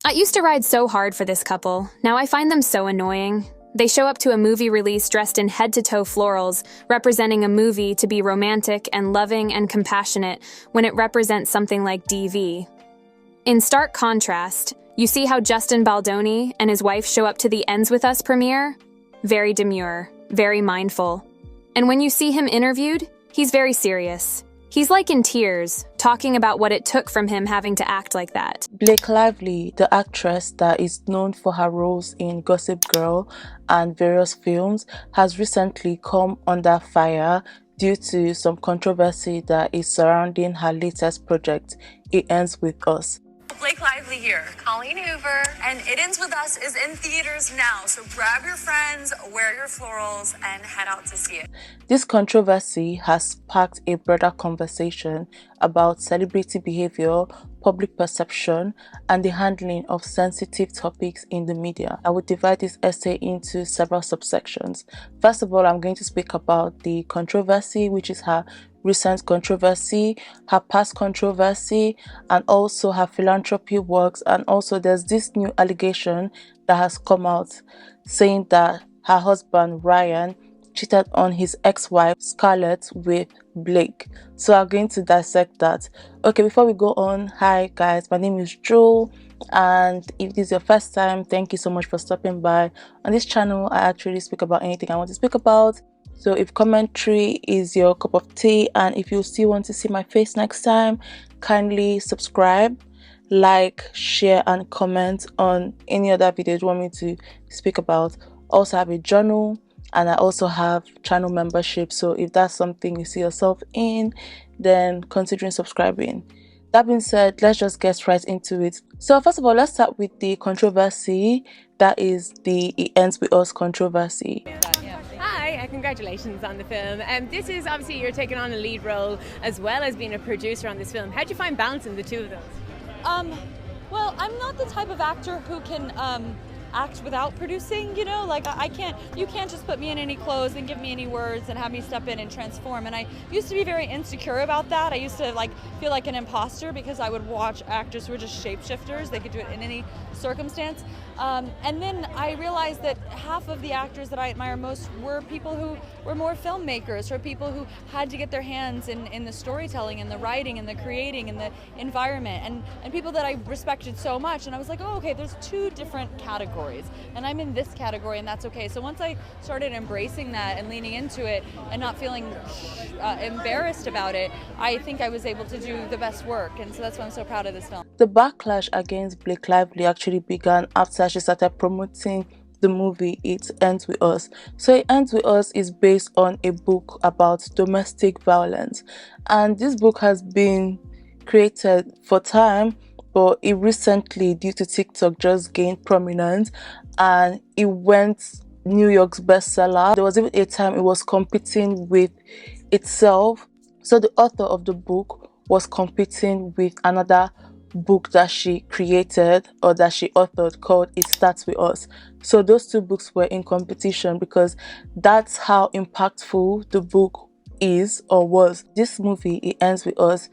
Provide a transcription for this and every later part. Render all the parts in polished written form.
I used to ride so hard for this couple. Now I find them so annoying. They show up to a movie release dressed in head-to-toe florals, representing a movie to be romantic and loving and compassionate when it represents something like DV. In stark contrast, you see how Justin Baldoni and his wife show up to the Ends With Us premiere? Very demure, very mindful. And when you see him interviewed, he's very serious. He's like in tears, talking about what it took from him having to act like that. Blake Lively, the actress that is known for her roles in Gossip Girl and various films, has recently come under fire due to some controversy that is surrounding her latest project, It Ends With Us. Blake Lively here, Colleen Hoover, and It Ends With Us is in theaters now, so grab your friends, wear your florals, and head out to see it. This controversy has sparked a broader conversation about celebrity behavior, public perception, and the handling of sensitive topics in the media. I would divide this essay into several subsections. First of all, I'm going to speak about the controversy, which is her recent controversy, her past controversy, and also her philanthropy works. And also there's this new allegation that has come out saying that her husband Ryan cheated on his ex-wife Scarlett with Blake. So I'm going to dissect that. Okay, before we go on, hi guys, my name is Jewel, and if this is your first time, thank you so much for stopping by. On this channel, I actually speak about anything I want to speak about. So if commentary is your cup of tea, and if you still want to see my face next time, kindly subscribe, like, share, and comment on any other videos you want me to speak about. Also have a journal, and I also have channel membership. So if that's something you see yourself in, then considering subscribing. That being said, let's just get right into it. So first of all, let's start with the controversy that is the It Ends With Us controversy. Hi, congratulations on the film. This is obviously you're taking on a lead role as well as being a producer on this film. How do you find balancing the two of those? Well, I'm not the type of actor who can act without producing, you know, like you can't just put me in any clothes and give me any words and have me step in and transform. And I used to be very insecure about that. I used to feel like an imposter because I would watch actors who were just shapeshifters. They could do it in any circumstance. And then I realized that half of the actors that I admire most were people who were more filmmakers, or people who had to get their hands in the storytelling and the writing and the creating and the environment, and people that I respected so much. And I was like, oh, okay, there's two different categories, and I'm in this category, and that's okay. So once I started embracing that and leaning into it and not feeling embarrassed about it, I think I was able to do the best work. And so that's why I'm so proud of this film. The backlash against Blake Lively actually began after she started promoting the movie It Ends With Us. So It Ends With Us is based on a book about domestic violence, and this book has been created for time, but it recently, due to TikTok, just gained prominence and it went New York's bestseller. There was even a time it was competing with itself. So the author of the book was competing with another book that she created or that she authored called It Starts With Us. So those two books were in competition because that's how impactful the book is or was. This movie, It Ends With Us,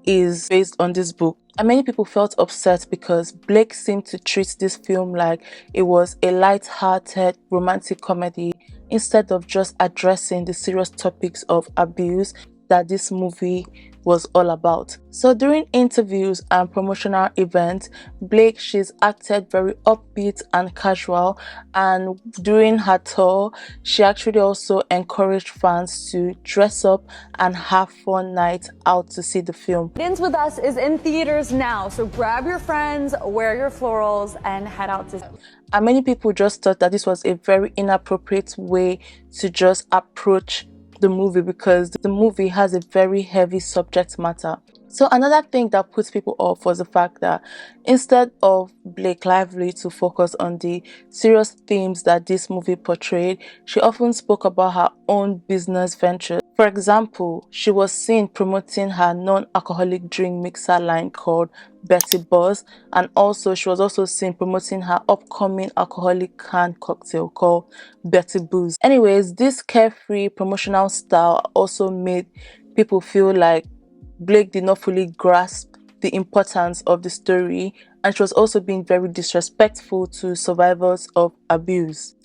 is based on this book. And many people felt upset because Blake seemed to treat this film like it was a light-hearted romantic comedy instead of just addressing the serious topics of abuse that this movie was all about. So during interviews and promotional events, Blake, she's acted very upbeat and casual, and during her tour, she actually also encouraged fans to dress up and have fun night out to see the film. It Ends With Us is in theaters now, so grab your friends, wear your florals, and head out to see it. And many people just thought that this was a very inappropriate way to just approach the movie because the movie has a very heavy subject matter. So another thing that puts people off was the fact that instead of Blake Lively to focus on the serious themes that this movie portrayed, she often spoke about her own business ventures. For example, she was seen promoting her non-alcoholic drink mixer line called Betty Buzz, and also she was also seen promoting her upcoming alcoholic canned cocktail called Betty Booze. Anyways, this carefree promotional style also made people feel like Blake did not fully grasp the importance of the story and she was also being very disrespectful to survivors of abuse.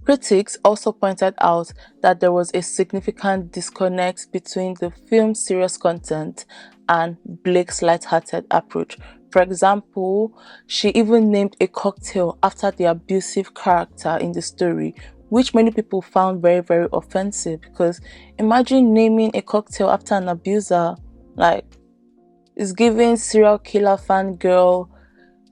Critics also pointed out that there was a significant disconnect between the film's serious content and Blake's light-hearted approach. For example, she even named a cocktail after the abusive character in the story, which many people found very, very offensive, because imagine naming a cocktail after an abuser. Like, it's giving serial killer fangirl.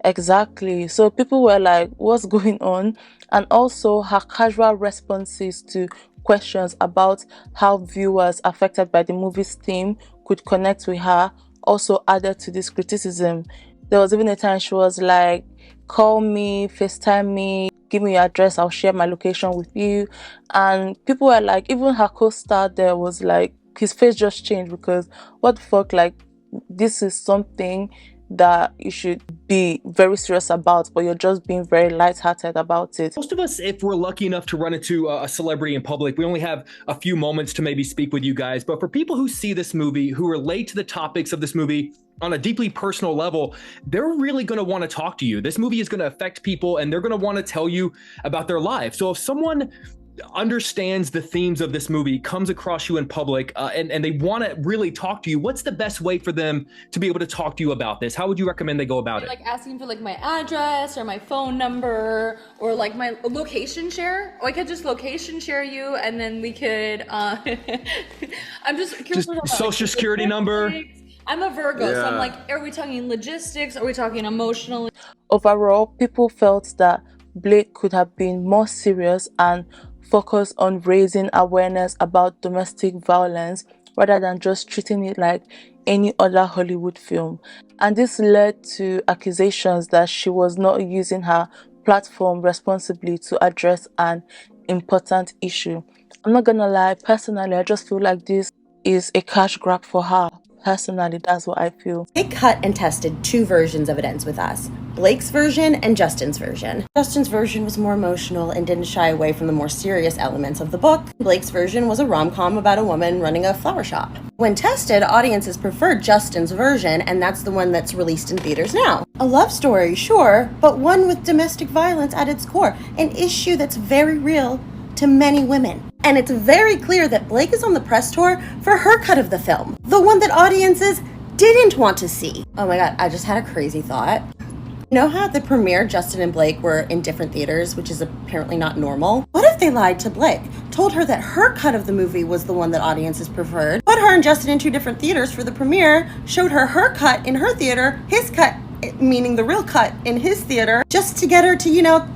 Exactly. So people were like, what's going on? And also her casual responses to questions about how viewers affected by the movie's theme could connect with her also added to this criticism. There was even a time she was like, call me, FaceTime me, give me your address, I'll share my location with you. And people were like, even her co-star there was like, his face just changed, because what the fuck, like, this is something that you should be very serious about, but you're just being very lighthearted about it. Most of us, if we're lucky enough to run into a celebrity in public, we only have a few moments to maybe speak with you guys. But for people who see this movie, who relate to the topics of this movie on a deeply personal level, they're really going to want to talk to you. This movie is going to affect people, and they're going to want to tell you about their life. So if someone understands the themes of this movie, comes across you in public, and they want to really talk to you, what's the best way for them to be able to talk to you about this? How would you recommend they go about it? Like asking for like my address or my phone number or like my location share. Or I could just location share you, and then we could I'm just curious about social security number. I'm a Virgo, so I'm like, are we talking logistics? Are we talking emotional? Overall, people felt that Blake could have been more serious and focus on raising awareness about domestic violence rather than just treating it like any other Hollywood film. And this led to accusations that she was not using her platform responsibly to address an important issue. I'm not gonna lie, personally, I just feel like this is a cash grab for her. Personally, that's what I feel. They cut and tested 2 versions of It Ends With Us, Blake's version and Justin's version. Justin's version was more emotional and didn't shy away from the more serious elements of the book. Blake's version was a rom-com about a woman running a flower shop. When tested, audiences preferred Justin's version, and that's the one that's released in theaters now. A love story, sure, but one with domestic violence at its core, an issue that's very real to many women. And it's very clear that Blake is on the press tour for her cut of the film, the one that audiences didn't want to see. Oh my god, I just had a crazy thought. You know how at the premiere Justin and Blake were in different theaters, which is apparently not normal? What if they lied to Blake, told her that her cut of the movie was the one that audiences preferred, put her and Justin in 2 different theaters for the premiere, showed her her cut in her theater, his cut, meaning the real cut, in his theater, just to get her to, you know,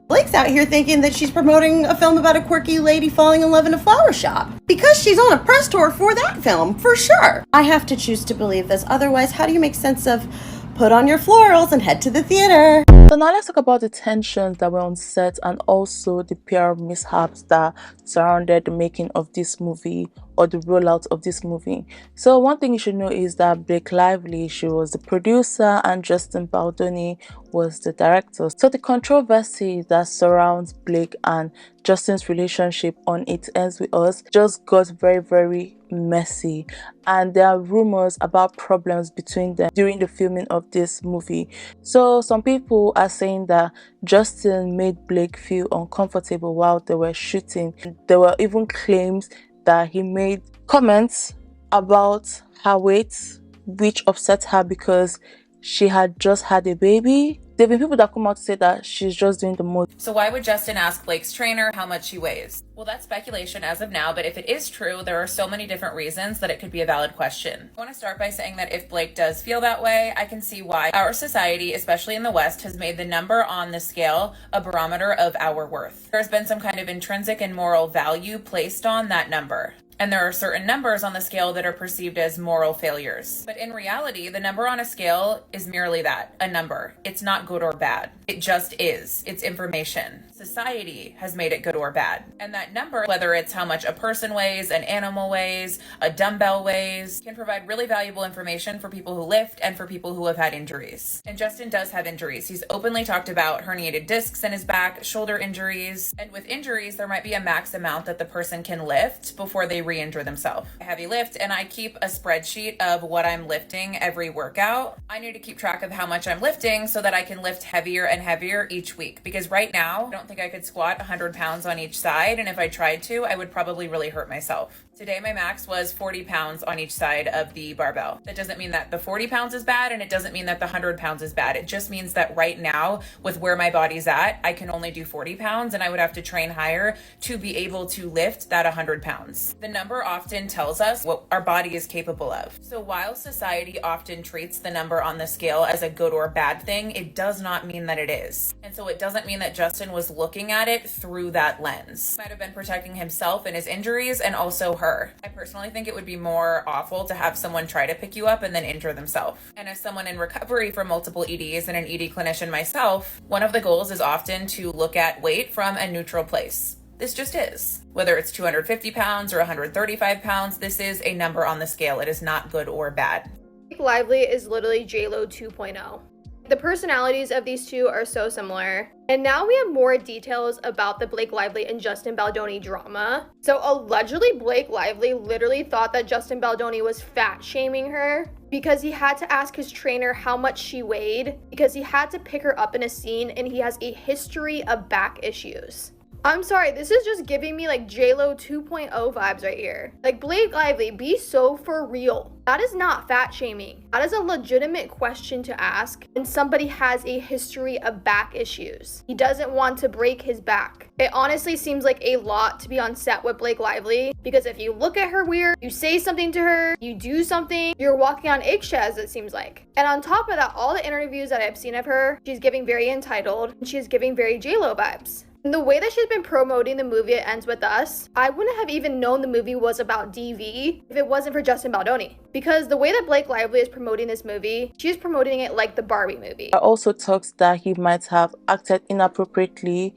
Blake's out here thinking that she's promoting a film about a quirky lady falling in love in a flower shop. Because she's on a press tour for that film, for sure. I have to choose to believe this, otherwise how do you make sense of put on your florals and head to the theater? So now let's talk about the tensions that were on set and also the PR mishaps that surrounded the making of this movie or the rollout of this movie. So one thing you should know is that Blake Lively, she was the producer and Justin Baldoni was the director. So the controversy that surrounds Blake and Justin's relationship on It Ends With Us just got very, very messy, and there are rumors about problems between them during the filming of this movie. So some people are saying that Justin made Blake feel uncomfortable while they were shooting. There were even claims that he made comments about her weight, which upset her because she had just had a baby. There have been people that come out to say that she's just doing the most. So why would Justin ask Blake's trainer how much she weighs? Well, that's speculation as of now, but if it is true, there are so many different reasons that it could be a valid question. I want to start by saying that if Blake does feel that way, I can see why our society, especially in the West, has made the number on the scale a barometer of our worth. There's been some kind of intrinsic and moral value placed on that number. And there are certain numbers on the scale that are perceived as moral failures. But in reality, the number on a scale is merely that, a number. It's not good or bad. It just is. It's information. Society has made it good or bad. And that number, whether it's how much a person weighs, an animal weighs, a dumbbell weighs, can provide really valuable information for people who lift and for people who have had injuries. And Justin does have injuries. He's openly talked about herniated discs in his back, shoulder injuries. And with injuries, there might be a max amount that the person can lift before they re-injure themselves. I heavy lift and I keep a spreadsheet of what I'm lifting every workout. I need to keep track of how much I'm lifting so that I can lift heavier and heavier each week, because right now I don't think I could squat 100 pounds on each side, and if I tried to, I would probably really hurt myself. Today my max was 40 pounds on each side of the barbell. That doesn't mean that the 40 pounds is bad, and it doesn't mean that the 100 pounds is bad. It just means that right now, with where my body's at, I can only do 40 pounds and I would have to train higher to be able to lift that 100 pounds. The number often tells us what our body is capable of. So while society often treats the number on the scale as a good or bad thing, it does not mean that it is. And so it doesn't mean that Justin was looking at it through that lens. He might have been protecting himself and his injuries, and also her. I personally think it would be more awful to have someone try to pick you up and then injure themselves. And as someone in recovery from multiple EDs and an ED clinician myself, one of the goals is often to look at weight from a neutral place. This just is. Whether it's 250 pounds or 135 pounds, this is a number on the scale. It is not good or bad. Blake Lively is literally JLo 2.0. The personalities of these two are so similar. And now we have more details about the Blake Lively and Justin Baldoni drama. So allegedly, Blake Lively literally thought that Justin Baldoni was fat shaming her because he had to ask his trainer how much she weighed because he had to pick her up in a scene and he has a history of back issues. I'm sorry, this is just giving me like JLo 2.0 vibes right here. Like, Blake Lively, be so for real. That is not fat shaming. That is a legitimate question to ask when somebody has a history of back issues. He doesn't want to break his back. It honestly seems like a lot to be on set with Blake Lively, because if you look at her weird, you say something to her, you do something, you're walking on eggshells, it seems like. And on top of that, all the interviews that I've seen of her, she's giving very entitled and she's giving very JLo vibes. And the way that she's been promoting the movie It Ends With Us, I wouldn't have even known the movie was about DV if it wasn't for Justin Baldoni. Because the way that Blake Lively is promoting this movie, she's promoting it like the Barbie movie. There are also talks that he might have acted inappropriately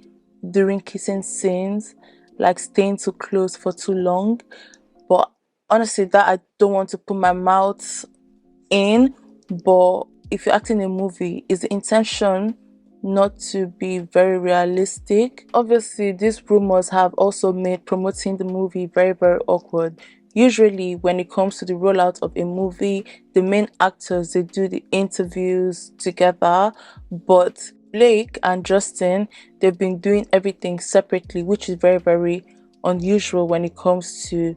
during kissing scenes, like staying too close for too long. But honestly, that I don't want to put my mouth in. But if you're acting a movie, is the intention not to be very realistic? Obviously, these rumors have also made promoting the movie very, very awkward. Usually, when it comes to the rollout of a movie, the main actors, they do the interviews together, but Blake and Justin, they've been doing everything separately, which is very, very unusual when it comes to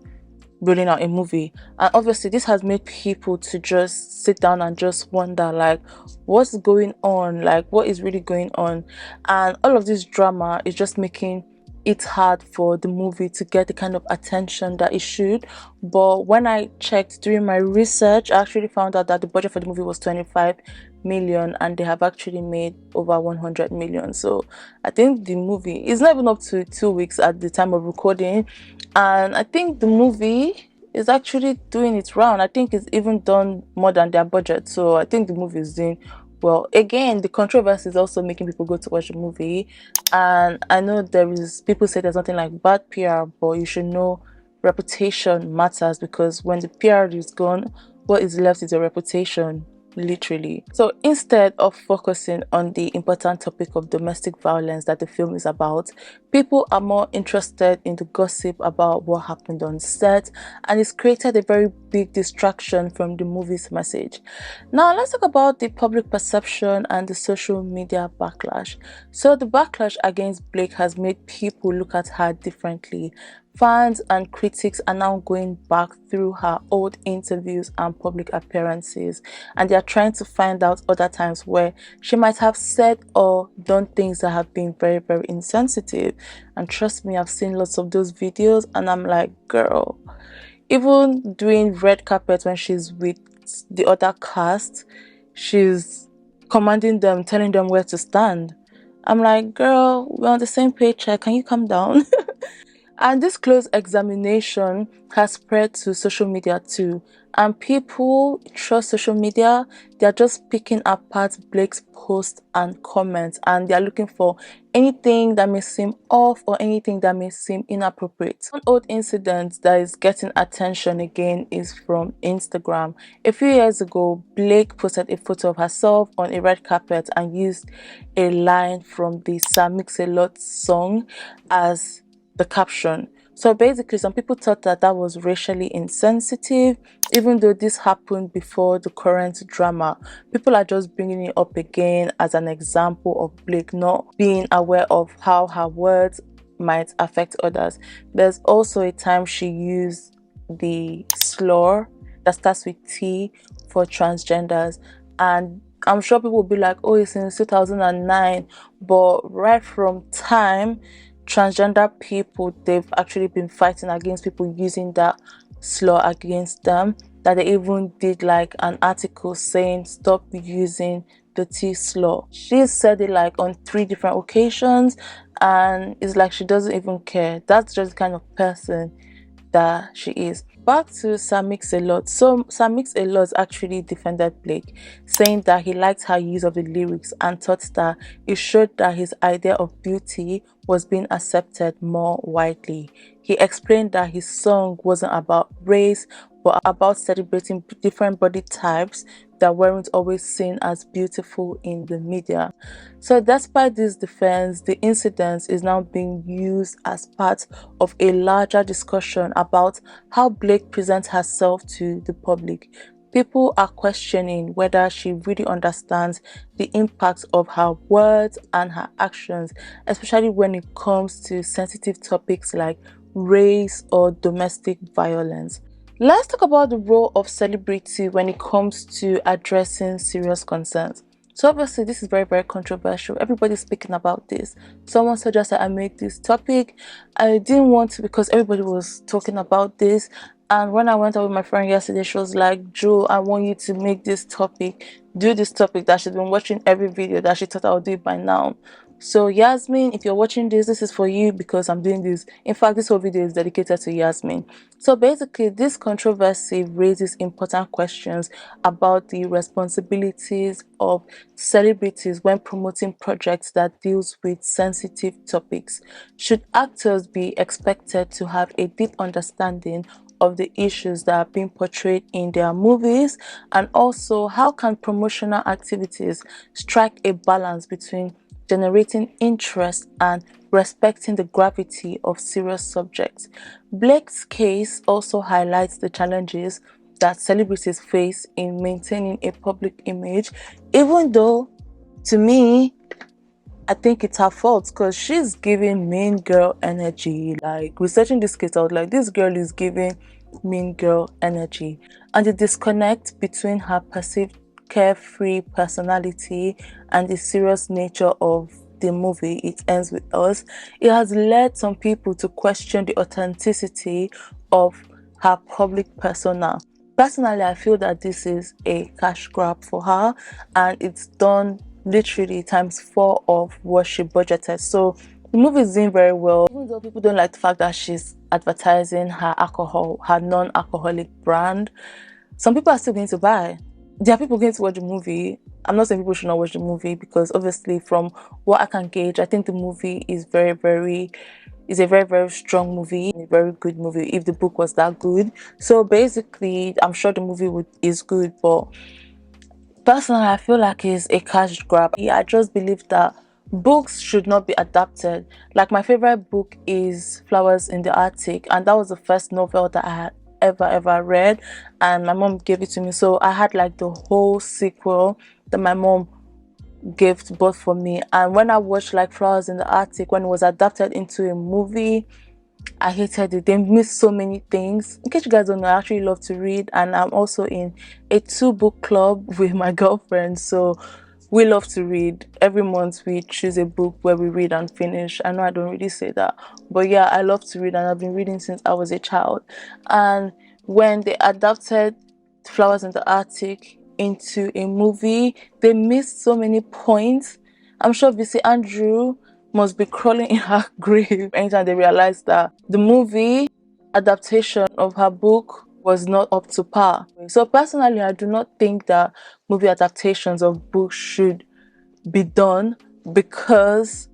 rolling out a movie. And obviously this has made people to just sit down and just wonder, like, what's going on, like what is really going on. And all of this drama is just making it hard for the movie to get the kind of attention that it should. But when I checked during my research, I actually found out that the budget for the movie was 25 million and they have actually made over 100 million. So I think the movie is not even up to 2 weeks at the time of recording, and I think the movie is actually doing its round. I think it's even done more than their budget, so I think the movie is doing well. Again, the controversy is also making people go to watch the movie, and I know there is people say there's nothing like bad PR, but you should know reputation matters, because when the PR is gone, what is left is your reputation, literally. So instead of focusing on the important topic of domestic violence that the film is about, people are more interested in the gossip about what happened on set, and it's created a very big distraction from the movie's message. Now let's talk about the public perception and the social media backlash. So the backlash against Blake has made people look at her differently. Fans and critics are now going back through her old interviews and public appearances, and they are trying to find out other times where she might have said or done things that have been very, very insensitive. And trust me, I've seen lots of those videos and I'm like, girl, even doing red carpet when she's with the other cast, she's commanding them, telling them where to stand. I'm like, girl, we're on the same paycheck, can you calm down? And this close examination has spread to social media too. And people trust social media. They're just picking apart Blake's posts and comments, and they're looking for anything that may seem off or anything that may seem inappropriate. One old incident that is getting attention again is from Instagram. A few years ago, Blake posted a photo of herself on a red carpet and used a line from the Sir Mix-a-Lot song as the caption. So basically, some people thought that that was racially insensitive, even though this happened before the current drama. People are just bringing it up again as an example of Blake not being aware of how her words might affect others. There's also a time she used the slur that starts with T for transgenders, and I'm sure people will be like, oh, it's in 2009, but right from time, transgender people, they've actually been fighting against people using that slur against them, that they even did like an article saying stop using the T slur. She said it like on 3 different occasions, and it's like she doesn't even care. That's just the kind of person that she is. Back to Sir Mix-a-Lot. So Sir Mix-a-Lot actually defended Blake, saying that he liked her use of the lyrics and thought that it showed that his idea of beauty was being accepted more widely. He explained that his song wasn't about race, but about celebrating different body types that weren't always seen as beautiful in the media. So despite this defense, the incident is now being used as part of a larger discussion about how Blake presents herself to the public. People are questioning whether she really understands the impact of her words and her actions, especially when it comes to sensitive topics like race or domestic violence. Let's talk about the role of celebrity when it comes to addressing serious concerns. So obviously this is very, very controversial. Everybody's speaking about this. Someone suggested I make this topic. I didn't want to because everybody was talking about this. And when I went out with my friend yesterday, she was like, Joe, I want you to make this topic, do this topic that she's been watching every video that she thought I would do it by now. So Yasmin, if you're watching this is for you because I'm doing this. In fact, this whole video is dedicated to Yasmin. So basically, this controversy raises important questions about the responsibilities of celebrities when promoting projects that deals with sensitive topics. Should actors be expected to have a deep understanding of the issues that are being portrayed in their movies? And also, how can promotional activities strike a balance between generating interest and respecting the gravity of serious subjects? Blake's case also highlights the challenges that celebrities face in maintaining a public image, even though, to me, I think it's her fault because she's giving mean girl energy. Like, researching this case, I was like, this girl is giving mean girl energy. And the disconnect between her perceived carefree personality and the serious nature of the movie It Ends With Us, it has led some people to question the authenticity of her public persona. Personally, I feel that this is a cash grab for her, and it's done literally ×4 of what she budgeted. So the movie is doing very well, even though people don't like the fact that she's advertising her alcohol, her non-alcoholic brand. Some people are still going to buy. There are people going to watch the movie. I'm not saying people should not watch the movie because obviously from what I can gauge, I think the movie is a very, very strong movie, a very good movie if the book was that good. So basically, I'm sure the movie is good, but personally, I feel like it's a cash grab. I just believe that books should not be adapted. Like, my favorite book is Flowers in the Attic, and that was the first novel that I had ever read, and my mom gave it to me. So I had like the whole sequel that my mom gave to both for me. And when I watched like Flowers in the Attic, when it was adapted into a movie, I hated it. They missed so many things. In case you guys don't know, I actually love to read, and I'm also in a 2-book club with my girlfriend. So we love to read. Every month we choose a book where we read and finish. I know I don't really say that, but yeah, I love to read, and I've been reading since I was a child. And when they adapted Flowers in the Attic into a movie, they missed so many points. I'm sure VC Andrew must be crawling in her grave anytime they realize that the movie adaptation of her book was not up to par. So personally, I do not think that movie adaptations of books should be done because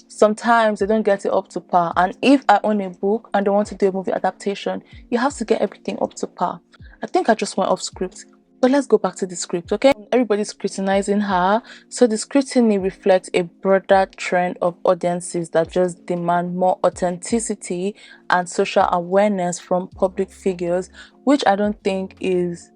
sometimes they don't get it up to par. And if I own a book and they want to do a movie adaptation, you have to get everything up to par. I think I just went off script. But let's go back to the script, okay? Everybody's scrutinizing her. So the scrutiny reflects a broader trend of audiences that just demand more authenticity and social awareness from public figures, which I don't think is,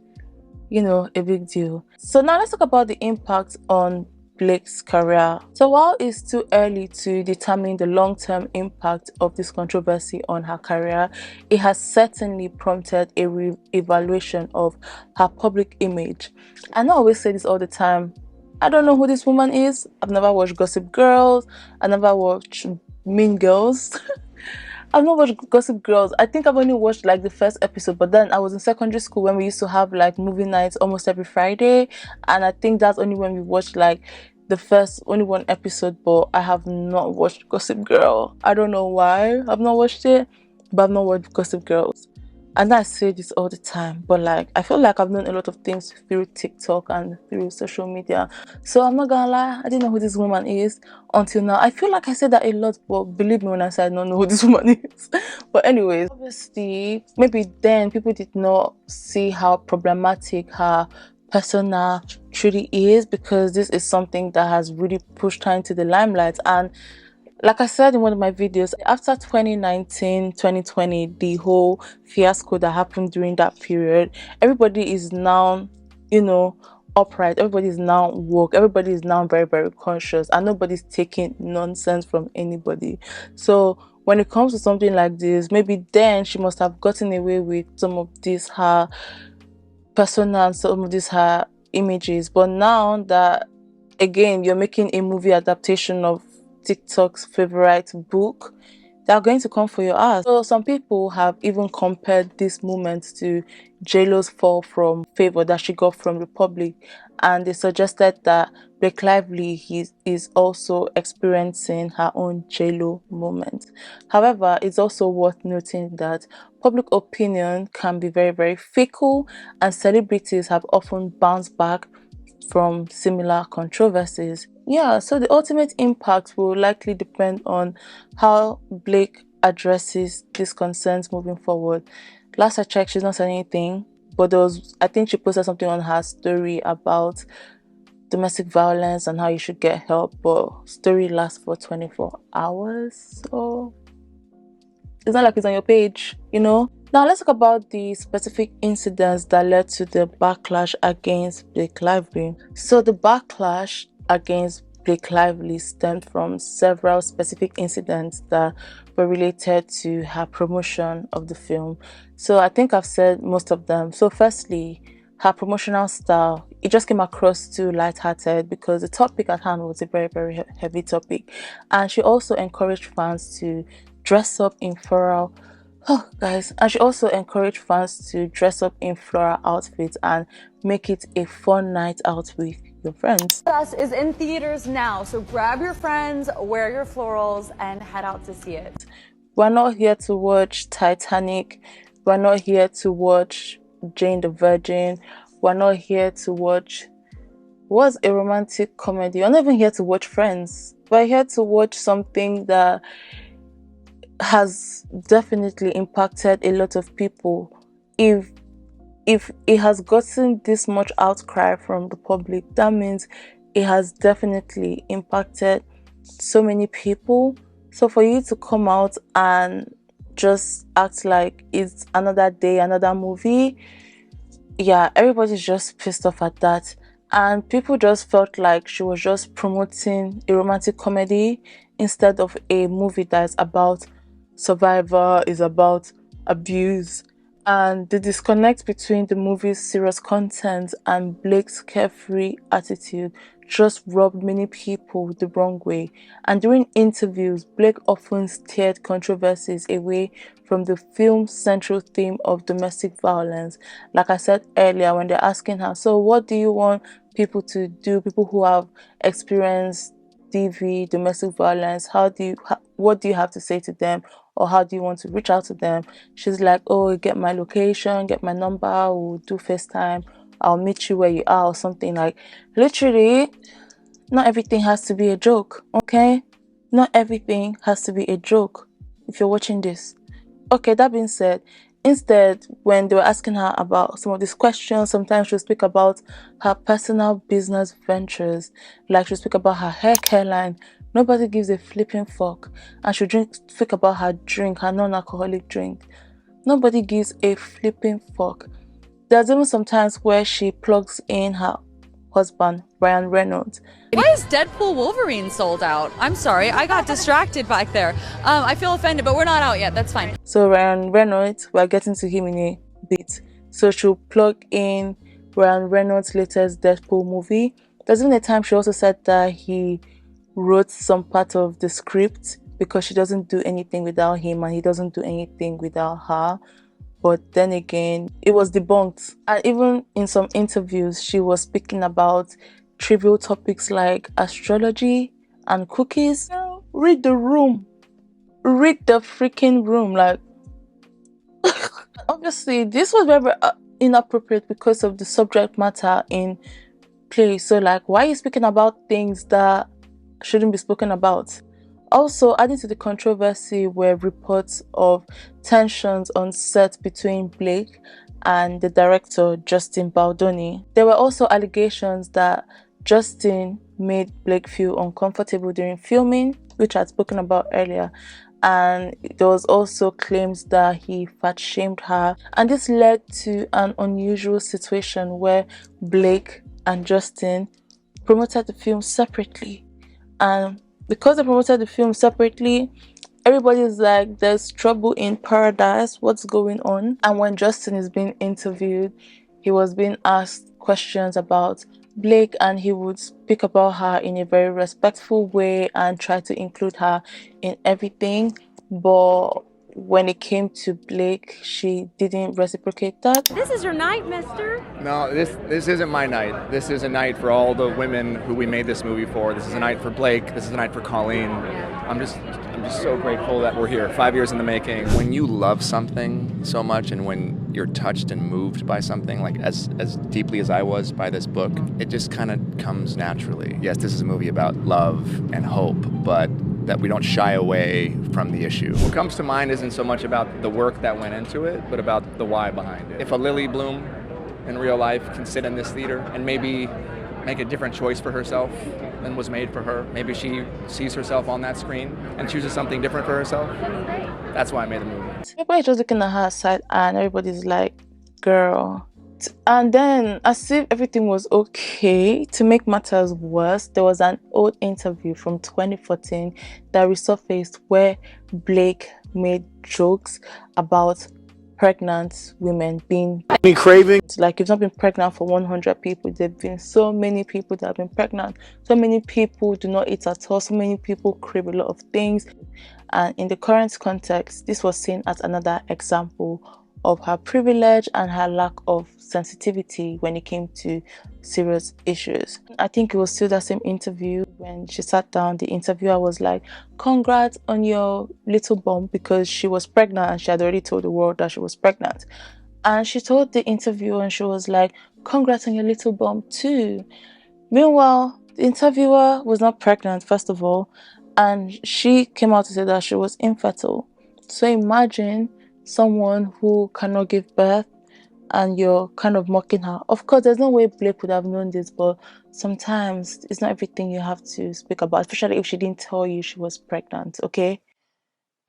a big deal. So now let's talk about the impact on Blake's career. So while it's too early to determine the long-term impact of this controversy on her career, it has certainly prompted a re-evaluation of her public image. And I always say this all the time, I don't know who this woman is. I've never watched Gossip Girls. I never watched Mean Girls. I've not watched Gossip Girls. I think I've only watched like the first episode, but then I was in secondary school when we used to have like movie nights almost every Friday, and I think that's only when we watched like the first only one episode. But I have not watched Gossip Girl. I don't know why I've not watched it, but I've not watched Gossip Girls. And I say this all the time, but like I feel like I've known a lot of things through TikTok and through social media. So I'm not gonna lie, I didn't know who this woman is until now. I feel like I said that a lot, but believe me when I say I don't know who this woman is. But anyways, obviously, maybe then people did not see how problematic her persona truly is, because this is something that has really pushed her into the limelight. And like I said in one of my videos, after 2019, 2020, the whole fiasco that happened during that period, everybody is now, upright. Everybody is now woke. Everybody is now very, very conscious, and nobody's taking nonsense from anybody. So when it comes to something like this, maybe then she must have gotten away with some of this her persona and some of these her images. But now that, again, you're making a movie adaptation of TikTok's favorite book, they are going to come for your ass. So some people have even compared this moment to JLo's fall from favor that she got from the public, and they suggested that Blake Lively is also experiencing her own JLo moment. However, it's also worth noting that public opinion can be very, very fickle, and celebrities have often bounced back from similar controversies. Yeah, so the ultimate impact will likely depend on how Blake addresses these concerns moving forward. Last I checked, she's not saying anything, but I think she posted something on her story about domestic violence and how you should get help, but story lasts for 24 hours, so it's not like it's on your page, Now let's talk about the specific incidents that led to the backlash against Blake Lively. So the backlash against Blake Lively stemmed from several specific incidents that were related to her promotion of the film. So I think I've said most of them. So firstly, her promotional style, it just came across too lighthearted because the topic at hand was a very, very heavy topic. And she also encouraged fans to dress up in floral and she also encouraged fans to dress up in floral outfits and make it a fun night out with your friends. Us is in theaters now, so grab your friends, wear your florals, and head out to see it. We're not here to watch Titanic. We're not here to watch Jane the Virgin. We're not here to watch what's a romantic comedy. We're not even here to watch Friends. We're here to watch something that has definitely impacted a lot of people. If it has gotten this much outcry from the public, that means it has definitely impacted so many people. So for you to come out and just act like it's another day, another movie, yeah, everybody's just pissed off at that. And people just felt like she was just promoting a romantic comedy instead of a movie that's about survivor, is about abuse. And the disconnect between the movie's serious content and Blake's carefree attitude just rubbed many people the wrong way. And during interviews, Blake often steered controversies away from the film's central theme of domestic violence. Like I said earlier, when they're asking her, so what do you want people to do, people who have experienced DV, domestic violence, what do you have to say to them, or how do you want to reach out to them? She's like, oh, get my location, get my number, we'll do FaceTime, I'll meet you where you are, or something. Like, literally, not everything has to be a joke, okay? Not everything has to be a joke if you're watching this. Okay, that being said, Instead, when they were asking her about some of these questions, sometimes she'll speak about her personal business ventures. Like she'll speak about her hair care line. Nobody gives a flipping fuck. And she'll speak about her drink, her non-alcoholic drink. Nobody gives a flipping fuck. There's even sometimes where she plugs in her husband, Reynolds. Why is Deadpool Wolverine sold out? I'm sorry, I got distracted back there. I feel offended, but we're not out yet. That's fine. So Reynolds, we're getting to him in a bit. So she'll plug in Reynolds' latest Deadpool movie. There's even a time she also said that he wrote some part of the script because she doesn't do anything without him and he doesn't do anything without her. But then again, it was debunked. And even in some interviews, she was speaking about trivial topics like astrology and cookies. Read the room. Read the freaking room. Like, obviously, this was very inappropriate because of the subject matter in play. So, like, why are you speaking about things that shouldn't be spoken about? Also, adding to the controversy were reports of tensions on set between Blake and the director, Justin Baldoni. There were also allegations that Justin made Blake feel uncomfortable during filming, which I had spoken about earlier. And there was also claims that he fat-shamed her. And this led to an unusual situation where Blake and Justin promoted the film separately. And because they promoted the film separately, everybody's like, there's trouble in paradise, what's going on? And when Justin is being interviewed, he was being asked questions about Blake and he would speak about her in a very respectful way and try to include her in everything. But when it came to Blake, she didn't reciprocate that. This is your night, mister. No, this isn't my night. This is a night for all the women who we made this movie for. This is a night for Blake. This is a night for Colleen. I'm just so grateful that we're here. 5 years in the making. When you love something so much and when you're touched and moved by something, like as deeply as I was by this book, it just kind of comes naturally. Yes, this is a movie about love and hope, but that we don't shy away from the issue. What comes to mind isn't so much about the work that went into it, but about the why behind it. If a Lily Bloom in real life can sit in this theater and maybe make a different choice for herself than was made for her, maybe she sees herself on that screen and chooses something different for herself, that's why I made the movie. Everybody's just looking at her side and everybody's like, girl. And then, as if everything was okay, to make matters worse, there was an old interview from 2014 that resurfaced where Blake made jokes about pregnant women being craving. Like, you've not been pregnant for 100 people. There have been so many people that have been pregnant. So many people do not eat at all. So many people crave a lot of things. And in the current context, this was seen as another example of her privilege and her lack of sensitivity when it came to serious issues. I think it was still that same interview when she sat down. The interviewer was like, congrats on your little bump, because she was pregnant and she had already told the world that she was pregnant. And she told the interviewer and she was like, congrats on your little bump too. Meanwhile, the interviewer was not pregnant, first of all, and she came out to say that she was infertile. So imagine someone who cannot give birth and you're kind of mocking her. Of course, there's no way Blake would have known this, but sometimes it's not everything you have to speak about, especially if she didn't tell you she was pregnant, okay?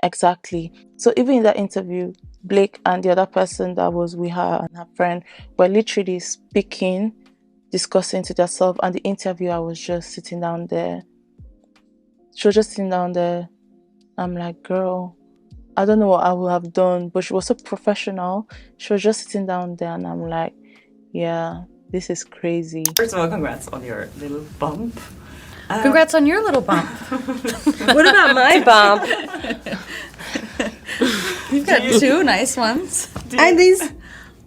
Exactly. So even in that interview, Blake and the other person that was with her and her friend were literally speaking, discussing to themselves, and the interviewer was just sitting down there. She was just sitting down there. I'm like, girl, I don't know what I would have done, but she was so professional. She was just sitting down there and I'm like, yeah, this is crazy. First of all, congrats on your little bump. Congrats on your little bump. What about my bump? You've got two nice ones. And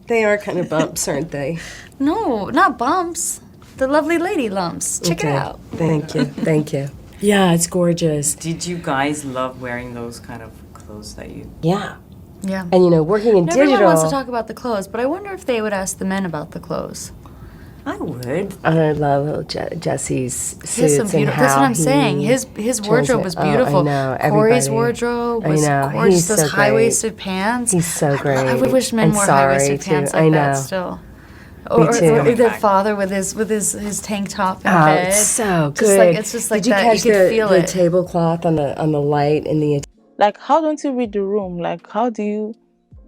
they are kind of bumps, aren't they? No, not bumps. The lovely lady lumps. Check it out. Thank you, thank you. Yeah, it's gorgeous. Did you guys love wearing those kind of clothes that you... Yeah. Yeah. And working in digital... Everyone wants to talk about the clothes, but I wonder if they would ask the men about the clothes. I would. I love Jesse's suits. He has some beautiful. That's what I'm saying. His wardrobe was beautiful. I know. Corey's wardrobe was gorgeous. Those high-waisted pants. He's so great. I would wish men wore high-waisted pants like that still. Or the father with his tank top in bed. It's so good. It's just like Did you that. catch You could feel the it. tablecloth on the light in the? Like, how don't you read the room? Like, how do you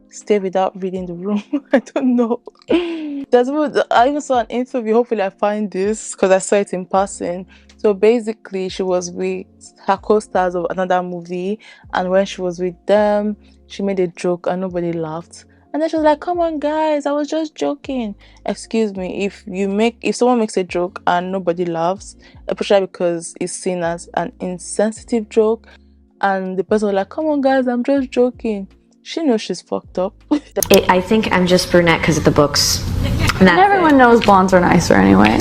stay without reading the room? I don't know. I even saw an interview. Hopefully I find this because I saw it in passing. So basically she was with her co-stars of another movie, and when she was with them, she made a joke and nobody laughed. And then she was like, come on guys, I was just joking. Excuse me, if someone makes a joke and nobody laughs, especially because it's seen as an insensitive joke, and the person was like, come on guys, I'm just joking, she knows she's fucked up. I think I'm just brunette because of the books. And everyone knows blondes are nicer anyway.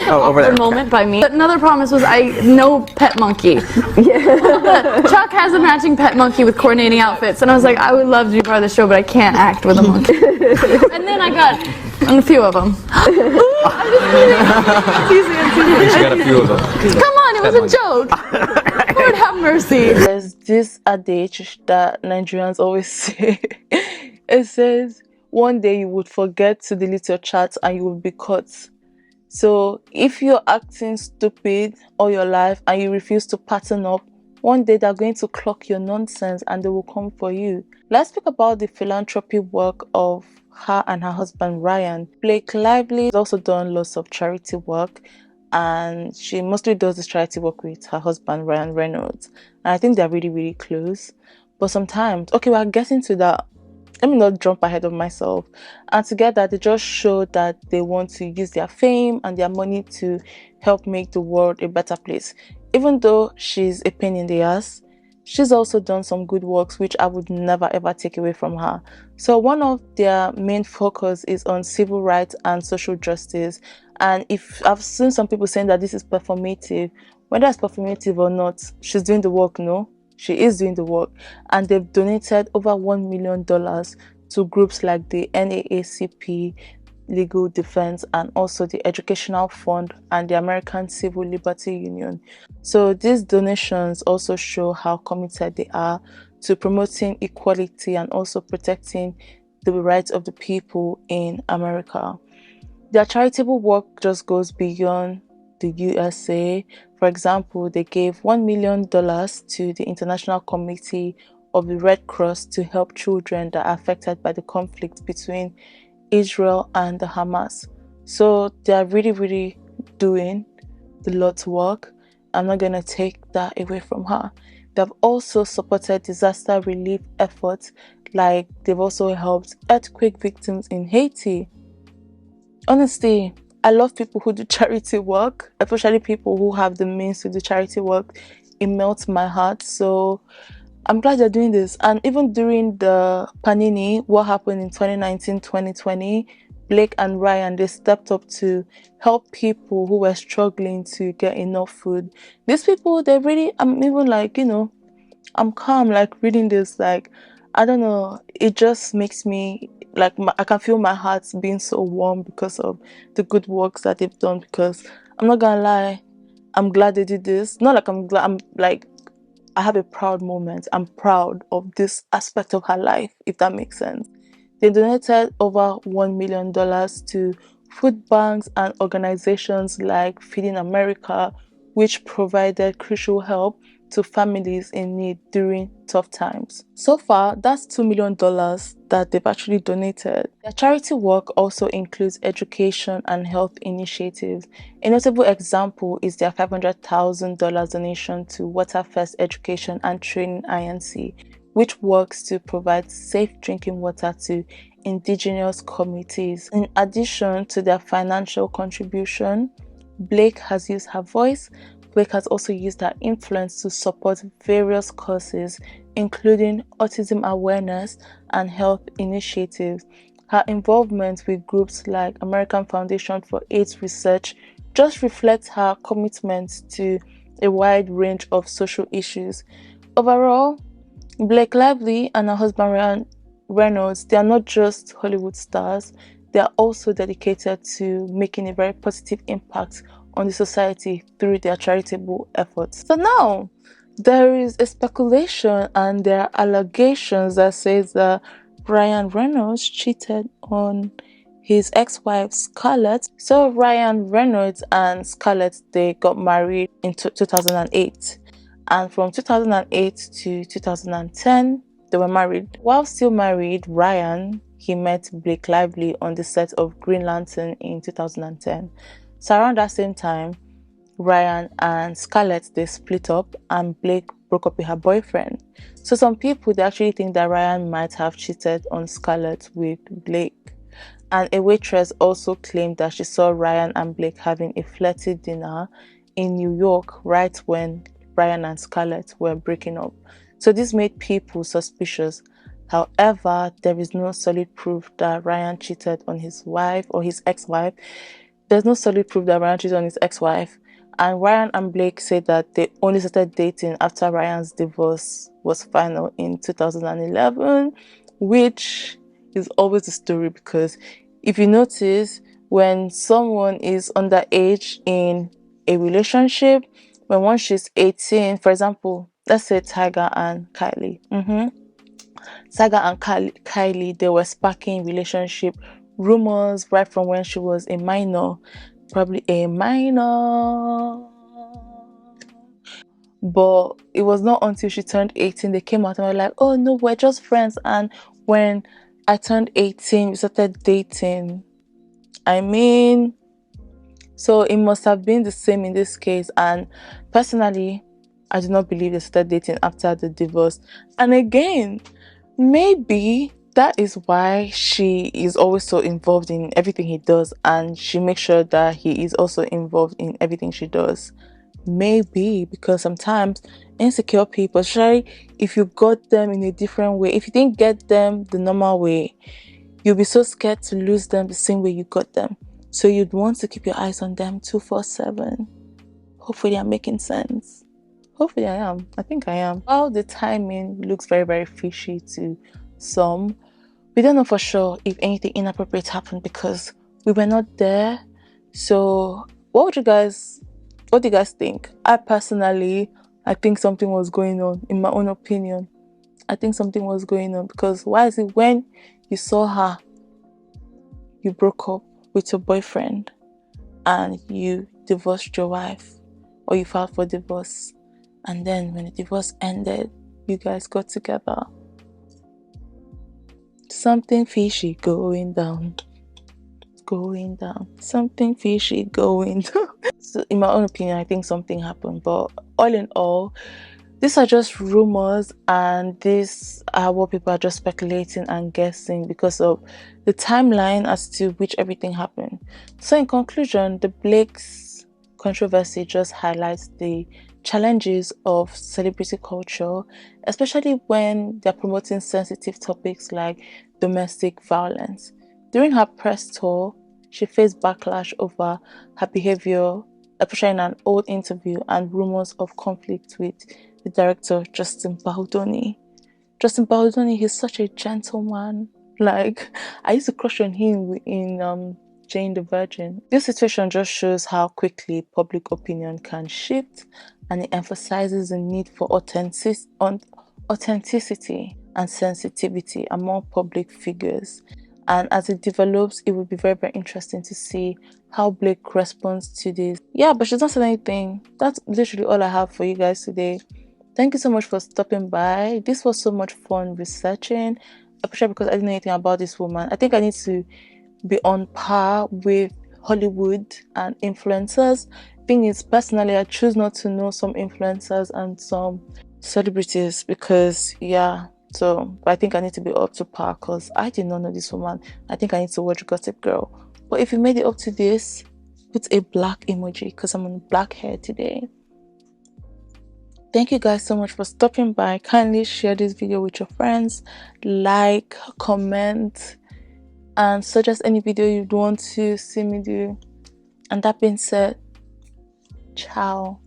Over there. Moment by me. Another promise was no pet monkey. Chuck has a matching pet monkey with coordinating outfits, and I was like, I would love to be part of the show, but I can't act with a monkey. And then I got a few of them. You got a few of them. Come on, it was a joke. Lord have mercy. There's this adage that Nigerians always say. It says, one day you would forget to delete your chat and you will be caught. So if you're acting stupid all your life and you refuse to pattern up, one day they're going to clock your nonsense and they will come for you. Let's speak about the philanthropy work of her and her husband Ryan. Blake Lively has also done lots of charity work, and she mostly does this charity work with her husband Ryan Reynolds. And I think they're really, really close. But sometimes, okay, we're getting to that. Let me not jump ahead of myself. And together, they just show that they want to use their fame and their money to help make the world a better place. Even though she's a pain in the ass, she's also done some good works, which I would never ever take away from her. So one of their main focus is on civil rights and social justice. And if I've seen some people saying that this is performative, whether it's performative or not, she's doing the work, no? She is doing the work, and they've donated over $1 million to groups like the NAACP, Legal Defense, and also the Educational Fund and the American Civil Liberty Union. So these donations also show how committed they are to promoting equality and also protecting the rights of the people in America. Their charitable work just goes beyond the USA. For example, they gave $1 million to the International Committee of the Red Cross to help children that are affected by the conflict between Israel and the Hamas. So they are really, really doing the Lord's work. I'm not going to take that away from her. They've also supported disaster relief efforts, like they've also helped earthquake victims in Haiti. Honestly, I love people who do charity work, especially people who have the means to do charity work. It melts my heart. So I'm glad they're doing this. And even during the Panini, what happened in 2019-2020, Blake and Ryan, they stepped up to help people who were struggling to get enough food. These people, they really, I'm even like, I'm calm, like reading this, like, I don't know, it just makes me, like, I can feel my heart being so warm because of the good works that they've done. Because I'm not gonna lie, I'm glad they did this. Not like I'm glad, I'm like, I have a proud moment. I'm proud of this aspect of her life, if that makes sense. They donated over $1 million to food banks and organizations like Feeding America, which provided crucial help to families in need during tough times. So far, that's $2 million that they've actually donated. Their charity work also includes education and health initiatives. A notable example is their $500,000 donation to Water First Education and Training INC, which works to provide safe drinking water to indigenous communities. In addition to their financial contribution, Blake has used her voice. Blake has also used her influence to support various causes, including autism awareness and health initiatives. Her involvement with groups like American Foundation for AIDS Research just reflects her commitment to a wide range of social issues. Overall, Blake Lively and her husband Ryan Reynolds, they are not just Hollywood stars, they are also dedicated to making a very positive impact on the society through their charitable efforts. So now, there is a speculation and there are allegations that says that Ryan Reynolds cheated on his ex-wife Scarlett. So Ryan Reynolds and Scarlett, they got married in 2008, and from 2008 to 2010 they were married. While still married, Ryan, he met Blake Lively on the set of Green Lantern in 2010. So around that same time, Ryan and Scarlett, they split up and Blake broke up with her boyfriend. So some people, they actually think that Ryan might have cheated on Scarlett with Blake. And a waitress also claimed that she saw Ryan and Blake having a flirty dinner in New York right when Ryan and Scarlett were breaking up. So this made people suspicious. However, there is no solid proof that Ryan cheated on his wife or his ex-wife. There's no solid proof that Ryan cheated on his ex-wife. And Ryan and Blake said that they only started dating after Ryan's divorce was final in 2011, which is always the story, because if you notice, when someone is underage in a relationship, when once she's 18, for example, let's say Tiger and Kylie. Tiger and Kylie, they were sparking relationship rumors right from when she was a minor, probably a minor. But it was not until she turned 18 they came out and were like, oh no, we're just friends. And when I turned 18, we started dating. I mean, so it must have been the same in this case. And personally, I do not believe they started dating after the divorce. And again, maybe that is why she is always so involved in everything he does, and she makes sure that he is also involved in everything she does. Maybe because sometimes insecure people, especially if you got them in a different way, if you didn't get them the normal way, you'll be so scared to lose them the same way you got them. So you'd want to keep your eyes on them 24/7. Hopefully I'm making sense. Hopefully I am. I think I am. While the timing looks very, very fishy to some, we don't know for sure if anything inappropriate happened because we were not there. So what do you guys think? I think something was going on. In my own opinion, I think something was going on, because why is it when you saw her, you broke up with your boyfriend and you divorced your wife, or you filed for divorce, and then when the divorce ended, you guys got together? Something fishy going down. Something fishy going down. So in my own opinion, I think something happened. But all in all, these are just rumors, and these are what people are just speculating and guessing because of the timeline as to which everything happened. So in conclusion, the Blake's controversy just highlights the challenges of celebrity culture, especially when they're promoting sensitive topics like domestic violence. During her press tour, she faced backlash over her behavior, especially in an old interview, and rumors of conflict with the director Justin Baldoni. Justin Baldoni, he's such a gentleman. Like, I used to crush on him in Jane the Virgin. This situation just shows how quickly public opinion can shift, and it emphasizes the need for authenticity and sensitivity among public figures. And as it develops, it will be very, very interesting to see how Blake responds to this. Yeah, but she's not saying anything. That's literally all I have for you guys today. Thank you so much for stopping by. This was so much fun researching, especially because I didn't know anything about this woman. I think I need to be on par with Hollywood and influencers. Thing is, personally, I choose not to know some influencers and some celebrities because, yeah. So, but I think I need to be up to par because I did not know this woman. I think I need to watch Gossip Girl. But if you made it up to this, put a black emoji because I'm on black hair today. Thank you guys so much for stopping by. Kindly share this video with your friends, like, comment, and suggest any video you'd want to see me do. And that being said, ciao.